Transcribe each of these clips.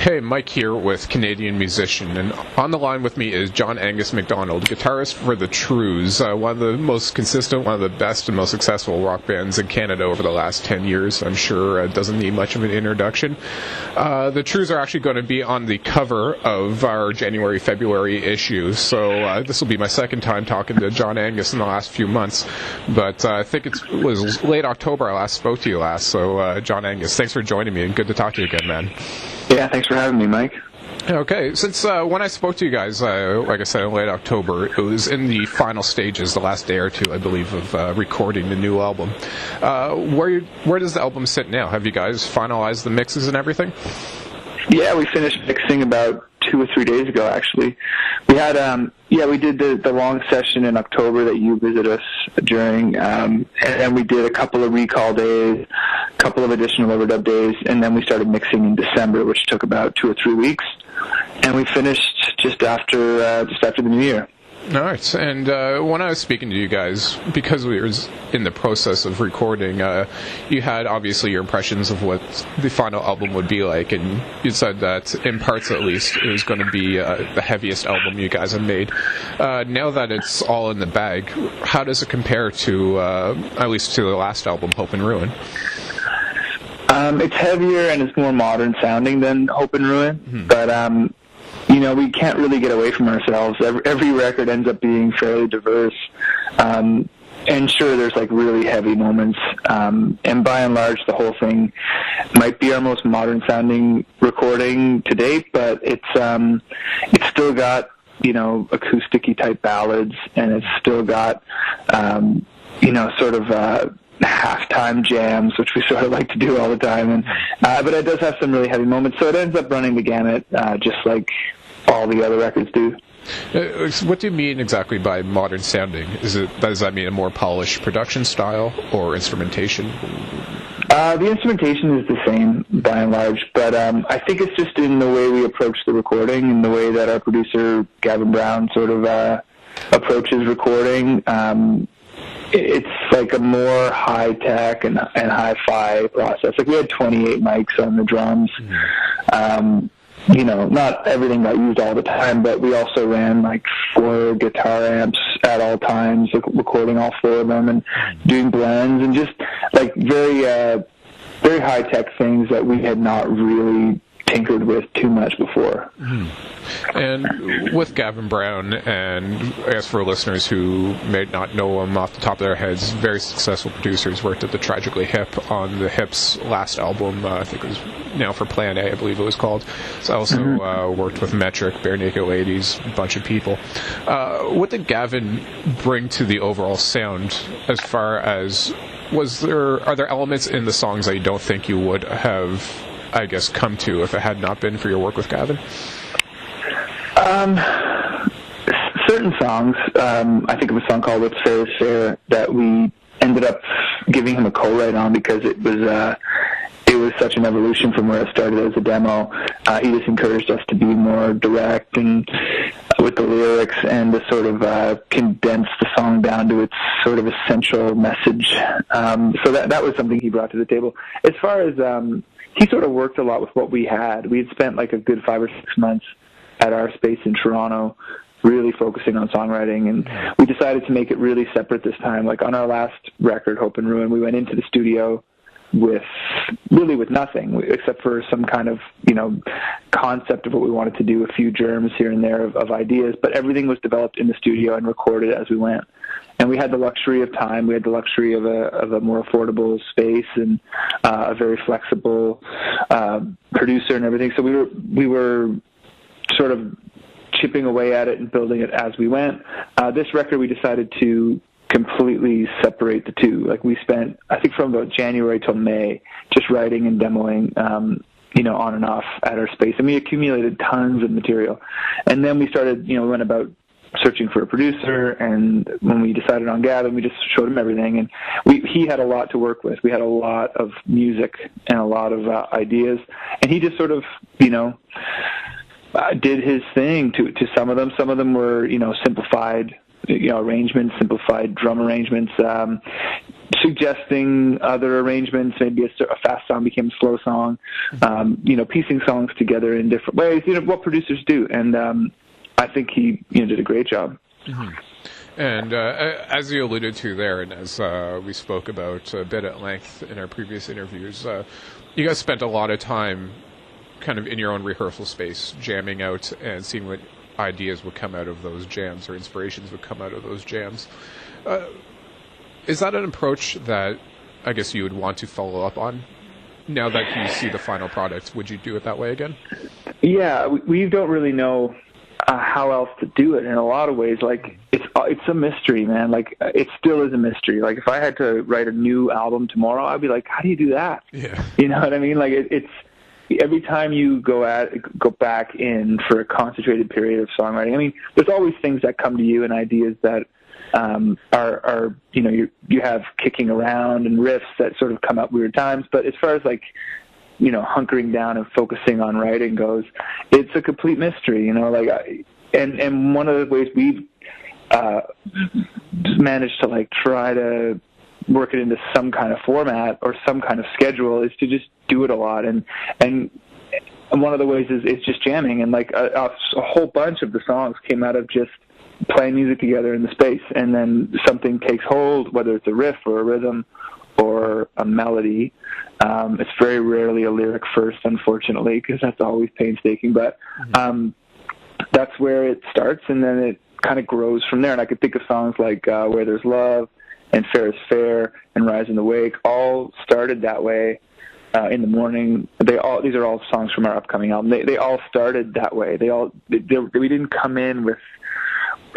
Hey, Mike here with Canadian Musician, and on the line with me is John-Angus MacDonald, guitarist for the Trews, one of the most consistent, one of the best and most successful rock bands in Canada over the last 10 years. I'm sure it doesn't need much of an introduction. The Trews are actually going to be on the cover of our January-February issue, so this will be my second time talking to John-Angus in the last few months, but I think it was late October I last spoke to you last, so John-Angus, thanks for joining me, and good to talk to you again, man. Yeah, thanks for having me, Mike. Okay, since when I spoke to you guys, like I said, in late October, it was in the final stages, the last day or two, I believe, of recording the new album. Where does the album sit now? Have you guys finalized the mixes and everything? Yeah, we finished mixing about 2 or 3 days ago, actually. We had, we did the long session in October that you visited us during, and then we did a couple of recall days, a couple of additional overdub days, and then we started mixing in December, which took about 2 or 3 weeks, and we finished just after the new year. All right, and when I was speaking to you guys, because we were in the process of recording, you had obviously your impressions of what the final album would be like, and you said that, in parts at least, it was going to be the heaviest album you guys have made. Now that it's all in the bag, how does it compare to, at least to the last album, Hope and Ruin? It's heavier and it's more modern sounding than Hope and Ruin, but we can't really get away from ourselves. Every record ends up being fairly diverse. And sure, there's like really heavy moments. And by and large, the whole thing might be our most modern sounding recording to date, but it's still got, acoustic-y type ballads, and it's still got, sort of, halftime jams, which we sort of like to do all the time. And but it does have some really heavy moments, so it ends up running the gamut, just like all the other records do. What do you mean exactly by modern sounding? Does that mean a more polished production style or instrumentation? The instrumentation is the same by and large, but I think it's just in the way we approach the recording and the way that our producer Gavin Brown sort of approaches recording. It's like a more high-tech and hi-fi process. Like, we had 28 mics on the drums. Not everything got used all the time, but we also ran like 4 guitar amps at all times, like recording all 4 of them and doing blends and just like very, very high-tech things that we had not really tinkered with too much before. And with Gavin Brown, and I guess for listeners who may not know him off the top of their heads, very successful producers, worked at the Tragically Hip on the Hip's last album, I think it was Now for Plan A, I believe it was called. So I also worked with Metric, Bare Naked Ladies, a bunch of people. What did Gavin bring to the overall sound as far as, are there elements in the songs that you don't think you would have, I guess, come to if it had not been for your work with Gavin? Certain songs, I think of a song called What's Fair is Fair that we ended up giving him a co-write on because it was such an evolution from where it started as a demo. He just encouraged us to be more direct and with the lyrics and to sort of condense the song down to its sort of essential message. So that was something he brought to the table. As far as he sort of worked a lot with what we had. We had spent like a good 5 or 6 months at our space in Toronto, really focusing on songwriting, and we decided to make it really separate this time. Like on our last record, Hope and Ruin, we went into the studio with nothing except for some kind of concept of what we wanted to do, a few germs here and there of ideas, but everything was developed in the studio and recorded as we went. And we had the luxury of time. We had the luxury of a more affordable space and a very flexible producer and everything. So we were sort of chipping away at it and building it as we went. This record, we decided to completely separate the two. Like, we spent, I think, from about January till May, just writing and demoing, on and off at our space. And we accumulated tons of material. And then we started, we went about searching for a producer, and when we decided on Gavin, we just showed him everything, and he had a lot to work with. We had a lot of music and a lot of ideas, and he just sort of, did his thing to some of them. Some of them were, simplified, arrangements, simplified drum arrangements. suggesting other arrangements, maybe a fast song became a slow song, piecing songs together in different ways, what producers do. And I think he did a great job. Mm-hmm. And as you alluded to there, and as we spoke about a bit at length in our previous interviews, you guys spent a lot of time kind of in your own rehearsal space, jamming out and seeing what ideas would come out of those jams or inspirations would come out of those jams. Is that an approach that I guess you would want to follow up on? Now that you see the final product, would you do it that way again? Yeah, we don't really know how else to do it in a lot of ways. Like, it's a mystery, man. Like, it still is a mystery. Like, if I had to write a new album tomorrow, I'd be like, how do you do that? Yeah. You know what I mean? Like, it's every time you go back in for a concentrated period of songwriting, I mean, there's always things that come to you and ideas that are you have kicking around and riffs that sort of come up weird times. But as far as like, hunkering down and focusing on writing goes, it's a complete mystery, and one of the ways we've managed to like try to work it into some kind of format or some kind of schedule is to just do it a lot. And one of the ways is just jamming. And like a whole bunch of the songs came out of just playing music together in the space. And then something takes hold, whether it's a riff or a rhythm or a melody. It's very rarely a lyric first, unfortunately, because that's always painstaking. But that's where it starts, and then it kind of grows from there. And I could think of songs like Where There's Love and Fair is Fair and Rise in the Wake all started that way in the morning. These are all songs from our upcoming album. They all started that way. We didn't come in with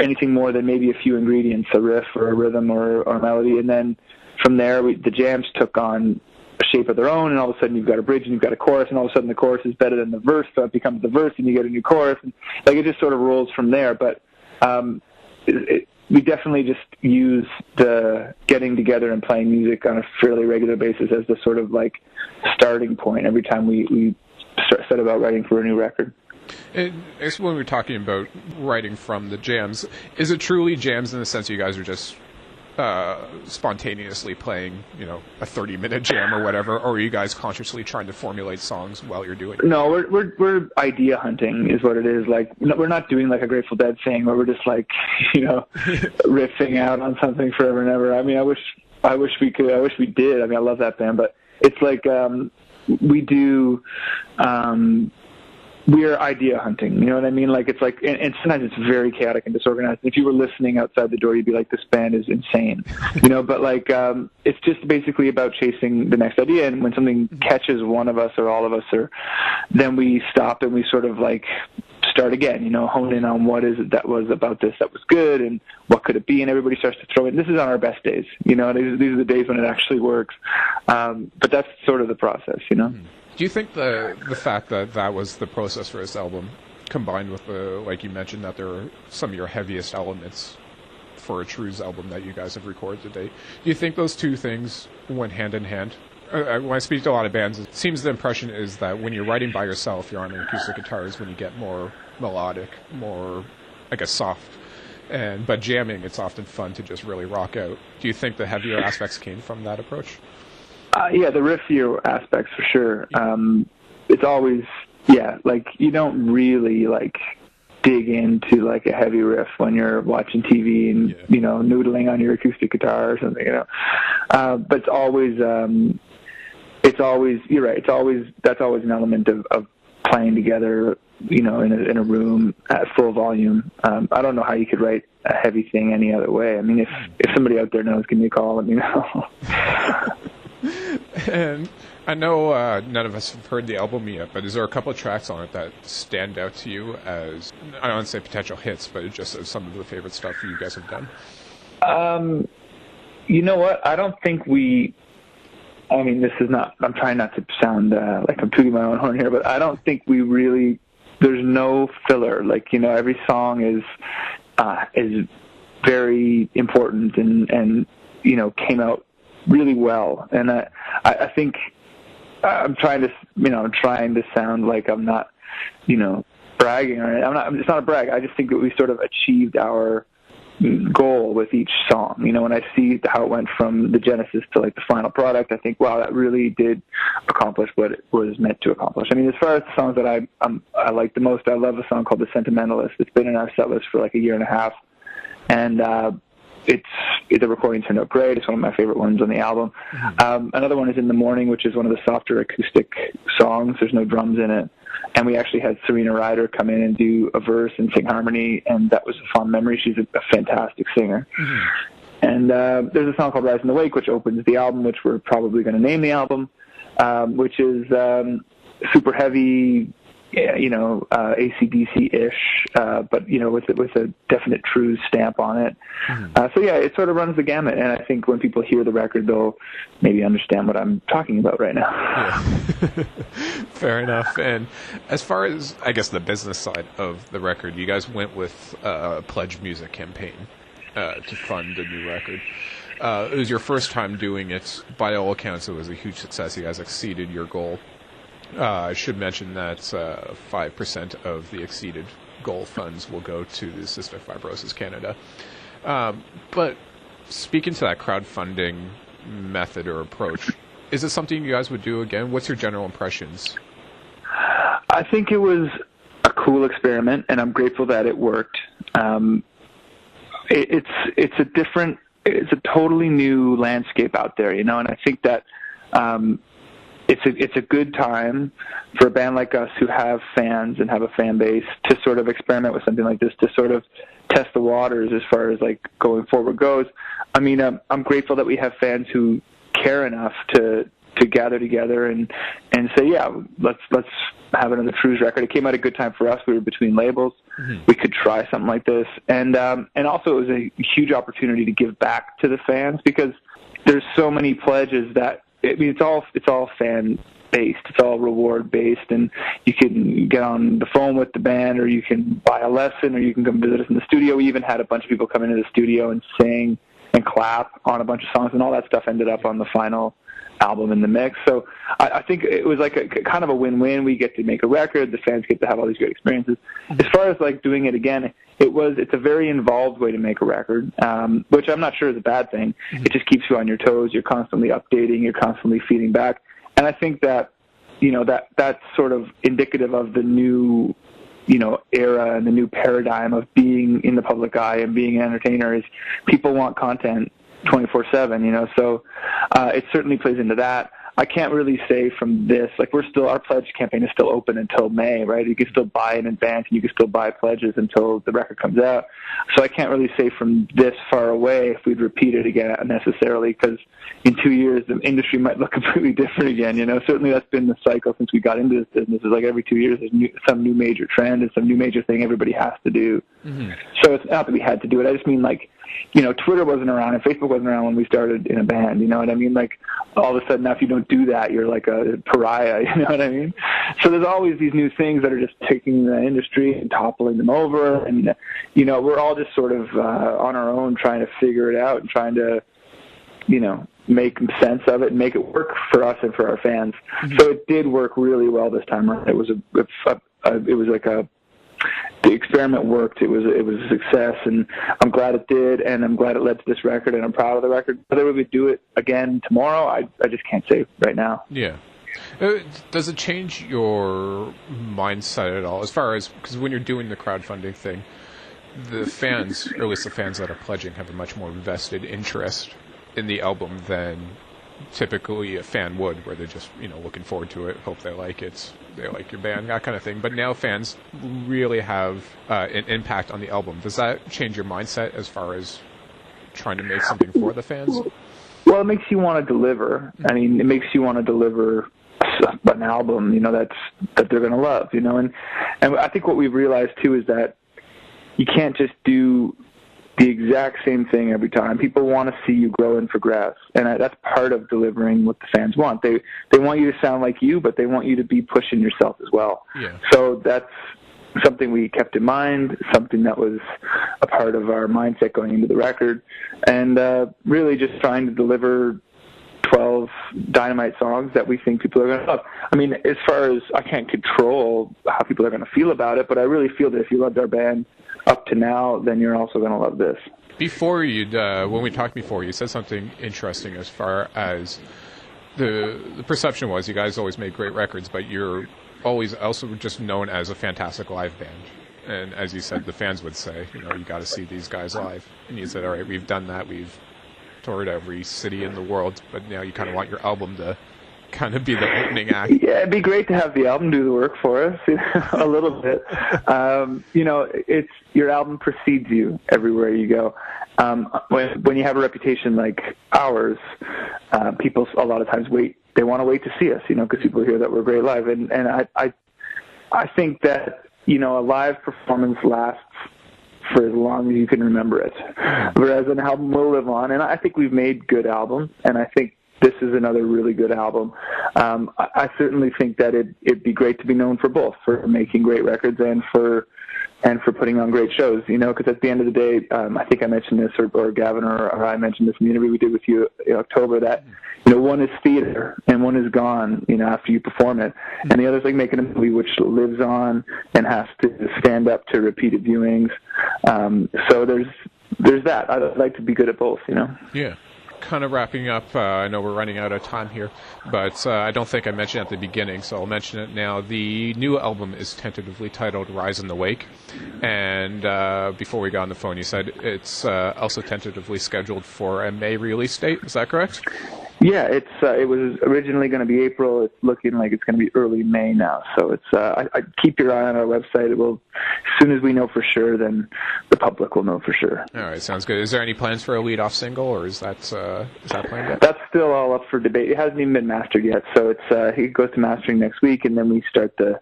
anything more than maybe a few ingredients, a riff or a rhythm or a melody, and then from there the jams took on a shape of their own, and all of a sudden you've got a bridge and you've got a chorus, and all of a sudden the chorus is better than the verse, so it becomes the verse and you get a new chorus, and like it just sort of rolls from there. But we definitely just use the getting together and playing music on a fairly regular basis as the sort of like starting point every time we set about writing for a new record. And when we're talking about writing from the jams, is it truly jams in the sense you guys are just spontaneously playing, a 30-minute jam or whatever, or are you guys consciously trying to formulate songs while you're doing it? No, we're idea hunting is what it is. Like, we're not doing like a Grateful Dead thing where we're just like, riffing out on something forever and ever. I mean, I wish we could. I wish we did. I mean, I love that band, but it's like we do. We're idea hunting, you know what I mean? Like, it's like, and sometimes it's very chaotic and disorganized. If you were listening outside the door, you'd be like, this band is insane, but like, it's just basically about chasing the next idea. And when something catches one of us or all of us, then we stop and we sort of like start again, hone in on what is it that was about this that was good and what could it be. And everybody starts to throw in, this is on our best days, these are the days when it actually works. But that's sort of the process, Do you think the fact that was the process for this album, combined with like you mentioned, that there are some of your heaviest elements for a Trews album that you guys have recorded today, do you think those two things went hand in hand? When I speak to a lot of bands, it seems the impression is that when you're writing by yourself, you're on an acoustic guitar is when you get more melodic, more, I guess, soft. But jamming, it's often fun to just really rock out. Do you think the heavier aspects came from that approach? Yeah, the riffier aspects for sure. It's always, like you don't really like dig into like a heavy riff when you're watching TV and noodling on your acoustic guitar or something, But it's always you're right. That's always an element of playing together, in a room at full volume. I don't know how you could write a heavy thing any other way. I mean, if somebody out there knows, give me a call. Let me know. And I know none of us have heard the album yet, but is there a couple of tracks on it that stand out to you as, I don't want to say potential hits, but just as some of the favorite stuff you guys have done? You know what? I don't think this is not, I'm trying not to sound like I'm tooting my own horn here, but I don't think there's no filler. Like, every song is very important and came out really well. And I think I'm trying to sound like I'm not, bragging or anything. It's not a brag. I just think that we sort of achieved our goal with each song. You know, when I see how it went from the genesis to like the final product, I think, wow, that really did accomplish what it was meant to accomplish. I mean, as far as the songs that I like the most, I love a song called The Sentimentalist. It's been in our set list for like a year and a half, and the recording turned out great. It's one of my favorite ones on the album. Another one is In the Morning, which is one of the softer acoustic songs. There's no drums in it. And we actually had Serena Ryder come in and do a verse and sing harmony, and that was a fond memory. She's a fantastic singer. And there's a song called Rise in the Wake, which opens the album, which we're probably going to name the album, which is super heavy, you know, AC/DC-ish, but, you know, with a definite Trews stamp on it. So, yeah, it sort of runs the gamut, and I think when people hear the record, they'll maybe understand what I'm talking about right now. Yeah. Fair enough. And as far as, I guess, the business side of the record, you guys went with a Pledge Music campaign to fund the new record. It was your first time doing it. By all accounts, it was a huge success. You guys exceeded your goal. I should mention that 5% of the exceeded goal funds will go to the Cystic Fibrosis Canada. But speaking to that crowdfunding method or approach, is it something you guys would do again? What's your general impressions? I think it was a cool experiment, and I'm grateful that it worked. It's a totally new landscape out there, you know, and I think that it's a good time for a band like us who have fans and have a fan base to sort of experiment with something like this, to sort of test the waters as far as like going forward goes. I mean, I'm grateful that we have fans who care enough to gather together and say, yeah, let's have another Trews record. It came at a good time for us. We were between labels. We could try something like this, and also it was a huge opportunity to give back to the fans, because there's so many pledges that, I mean, it's all fan based. It's all reward based, and you can get on the phone with the band, or you can buy a lesson, or you can come visit us in the studio. We even had a bunch of people come into the studio and sing and clap on a bunch of songs, and all that stuff ended up on the final album in the mix. So I think it was like a kind of a win-win. We get to make a record, the fans get to have all these great experiences. As far as like doing it again, it's a very involved way to make a record, which I'm not sure is a bad thing. It just keeps you on your toes. You're constantly updating, you're constantly feeding back. And I think that, you know, that's sort of indicative of the new, you know, era and the new paradigm of being in the public eye and being an entertainer. Is people want content 24/7, you know, so it certainly plays into that. I can't really say from this, like our pledge campaign is still open until May, right? You can still buy in advance, and you can still buy pledges until the record comes out. So I can't really say from this far away if we'd repeat it again necessarily, because in 2 years the industry might look completely different again, you know. Certainly that's been the cycle since we got into this business. It's like every 2 years there's some new major trend and some new major thing everybody has to do. So it's not that we had to do it. I just mean, like, you know, Twitter wasn't around and Facebook wasn't around when we started in a band, you know what I mean? Like, all of a sudden now if you don't do that, you're like a pariah, you know what I mean? So there's always these new things that are just taking the industry and toppling them over, and, you know, we're all just sort of on our own trying to figure it out and trying to, you know, make sense of it and make it work for us and for our fans. So it did work really well this time around. It was the experiment worked. It was a success, and I'm glad it did, and I'm glad it led to this record, and I'm proud of the record. Whether we would do it again tomorrow, I just can't say right now. Yeah. Does it change your mindset at all, as far as, because when you're doing the crowdfunding thing, the fans, or at least the fans that are pledging, have a much more vested interest in the album than typically a fan would, where they're just, you know, looking forward to it, hope they like it, they like your band, that kind of thing. But now fans really have an impact on the album. Does that change your mindset as far as trying to make something for the fans? Well, it makes you want to deliver. I mean, it makes you want to deliver an album, you know, that they're going to love, you know. And I think what we've realized too is that you can't just do the exact same thing every time. People want to see you grow and progress, and that's part of delivering what the fans want. They want you to sound like you, but they want you to be pushing yourself as well. Yeah. So that's something we kept in mind, something that was a part of our mindset going into the record, and really just trying to deliver 12 of dynamite songs that we think people are going to love. I mean, as far as I can't control how people are going to feel about it, but I really feel that if you loved our band up to now, then you're also going to love this. Before when we talked before, you said something interesting as far as the perception was you guys always made great records, but you're always also just known as a fantastic live band. And as you said, the fans would say, you got to see these guys live. And you said, all right, we've done that. We've toured every city in the world, but now you kind of want your album to kind of be the opening act. Yeah, it'd be great to have the album do the work for us, a little bit. It's your album precedes you everywhere you go. When you have a reputation like ours, people a lot of times wait. They want to wait to see us, because people hear that we're great live. And I think that, a live performance lasts for as long as you can remember it. Whereas an album will live on, and I think we've made good albums, and I think this is another really good album. I certainly think that it'd be great to be known for both, for making great records and for putting on great shows, because at the end of the day, I think I mentioned this, or Gavin or I mentioned this in the interview we did with you in October, that, one is theater and one is gone, after you perform it. And the other is like making a movie which lives on and has to stand up to repeated viewings. So there's that. I'd like to be good at both, Yeah. Kind of wrapping up, I know we're running out of time here, but I don't think I mentioned it at the beginning, so I'll mention it now. The new album is tentatively titled Rise in the Wake, and before we got on the phone, you said it's also tentatively scheduled for a May release date. Is that correct? Yeah, it was originally going to be April. It's looking like it's going to be early May now. So it's I keep your eye on our website. It will, as soon as we know for sure, then the public will know for sure. All right, sounds good. Is there any plans for a lead-off single, or is that planned yet? That's still all up for debate. It hasn't even been mastered yet. So it goes to mastering next week, and then we start to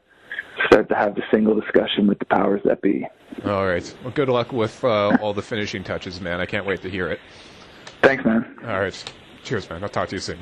have the single discussion with the powers that be. All right. Well, good luck with all the finishing touches, man. I can't wait to hear it. Thanks, man. All right. Cheers, man. I'll talk to you soon.